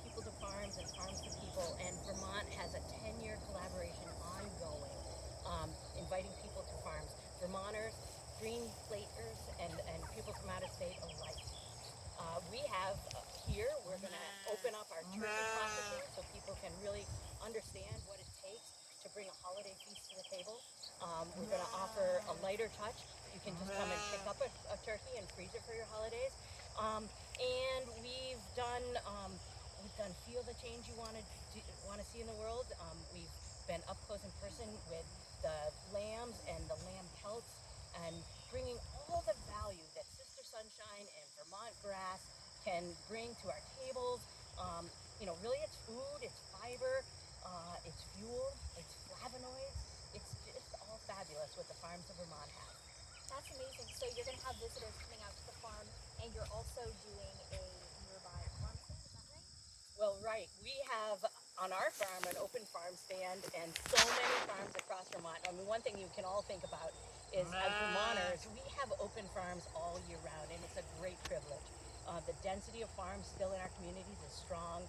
people to farms and farms to people, and Vermont has a 10-year collaboration ongoing, inviting people to farms. Vermonters, green platers, and people from out of state alike. We have here, we're going to open up our turkey processing so people can really understand what it takes to bring a holiday feast to the table. We're going to offer a lighter touch. You can just come and pick up a turkey and freeze it for your holidays. And we've done feel the change you want to see in the world. We've been up close and person with the lambs and the lamb pelts, and bringing all the value that Sister Sunshine and Vermont grass can bring to our tables. Really it's food, it's fiber, it's fuel, it's flavonoids. It's just all fabulous what the farms of Vermont have. That's amazing. So you're going to have visitors coming out to the farm, and you're also doing a nearby farm stand, is that right? Well, right. We have on our farm an open farm stand, and so many farms across Vermont. I mean, one thing you can all think about is as Vermonters, we have open farms all year round, and it's a great privilege. The density of farms still in our communities is strong,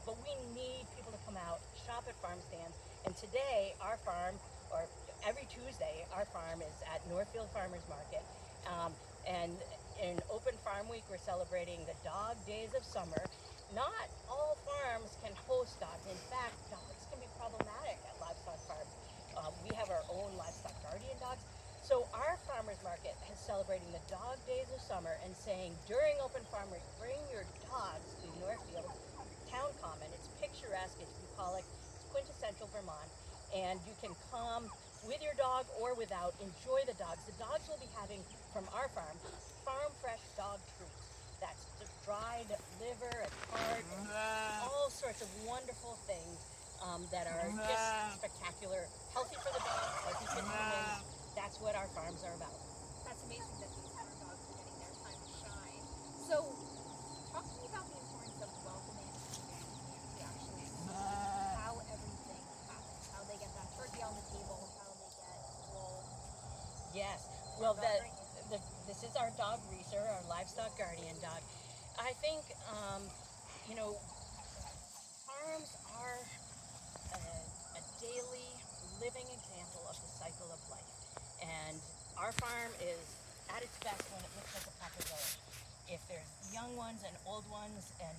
but we need people to come out, shop at farm stands. And today, our farm, or every Tuesday, our farm is at Northfield Farmers Market. And in Open Farm Week, we're celebrating the dog days of summer. Not all farms can host dogs. In fact, dogs can be problematic at livestock farms. We have our own livestock guardian dogs. So our farmers market is celebrating the dog days of summer and saying during Open Farm Week, bring your dogs to Northfield Town Common. It's picturesque, it's bucolic, it's quintessential Vermont, and you can come with your dog or without, enjoy the dogs. The dogs will be having from our farm fresh dog treats. That's dried liver and heart, and all sorts of wonderful things that are just spectacular. Healthy for the dog, healthy for the humans. That's what our farms are about. That's amazing that these farm dogs are getting their time to shine. So, talk to me about the importance of welcoming visitors to actually see how everything happens, how they get that turkey on the table, how they get rolled. Yes. Well, Right. this is our dog Reeser, our livestock guardian dog. I think, you know, farms are a daily living example of the cycle of life. And our farm is at its best when it looks like a proper village. If there's young ones and old ones and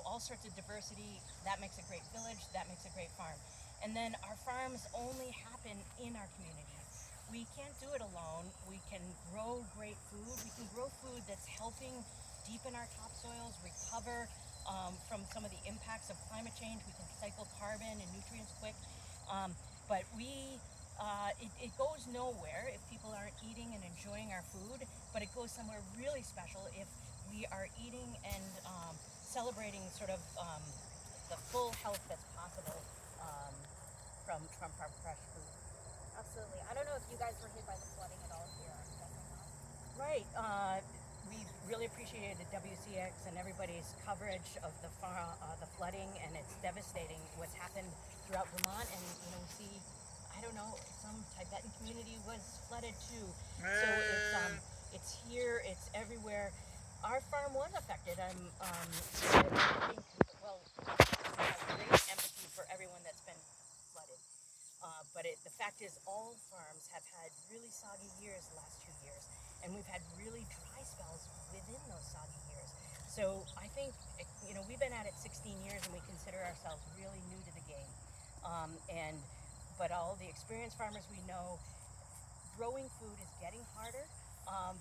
all sorts of diversity, that makes a great village, that makes a great farm. And then our farms only happen in our communities. We can't do it alone. We can grow great food. We can grow food that's helping deepen our topsoils, recover from some of the impacts of climate change. We can cycle carbon and nutrients quick. But it goes nowhere if people aren't eating and enjoying our food, but it goes somewhere really special if we are eating and celebrating sort of the full health that's possible from fresh food. Absolutely. I don't know if you guys were hit by the flooding at all here. I'm guessing not. Right. We really appreciated the WCAX and everybody's coverage of the flooding, and it's devastating what's happened throughout Vermont. And we see, I don't know, some Tibetan community was flooded too. So it's here, it's everywhere. Our farm was affected. I think, well, I have great empathy for everyone that's been flooded. But the fact is, all farms have had really soggy years the last 2 years, and we've had really dry spells within those soggy years. So I think, we've been at it 16 years, and we consider ourselves really new to the game. But all the experienced farmers we know, growing food is getting harder.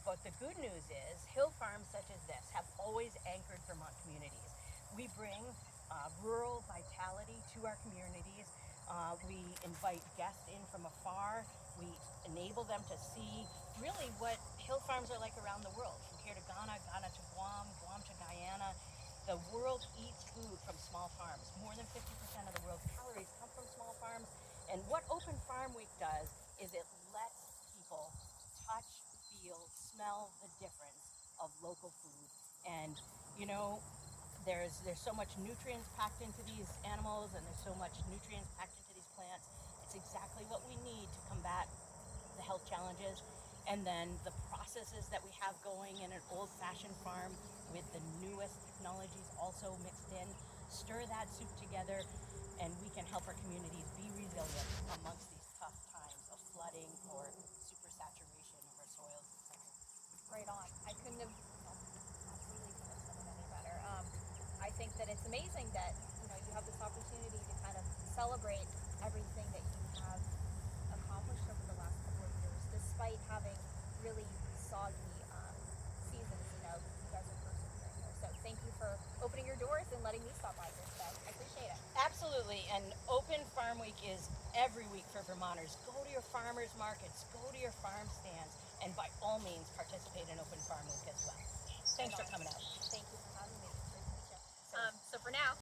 But the good news is, hill farms such as this have always anchored Vermont communities. We bring rural vitality to our communities. We invite guests in from afar. We enable them to see really what hill farms are like around the world. From here to Ghana, Ghana to Guam, Guam to Guyana. The world eats food from small farms. More than 50% of the world's calories come from small farms. And what Open Farm Week does is it lets people touch, feel, smell the difference of local food. And, there's so much nutrients packed into these animals, and there's so much nutrients packed into these plants. It's exactly what we need to combat the health challenges. And then the processes that we have going in an old-fashioned farm with the newest latest technologies also mixed in. Stir that soup together, and we can help our communities be resilient amongst these tough times of flooding or supersaturation of our soils, etc. Right on. I couldn't have, well, absolutely couldn't have said it any better. I think that it's amazing that you have this opportunity to kind of celebrate everything that you have accomplished over the last couple of years, despite having really soggy seasons. You guys are persevering here. So thank you for opening your doors and letting me stop by here today. I appreciate it. Absolutely, and Open Farm Week is every week for Vermonters. Go to your farmers markets, go to your farm stands, and by all means participate in Open Farm Week as well. Thanks for coming out. Thank you for having me. Great to meet you. So for now,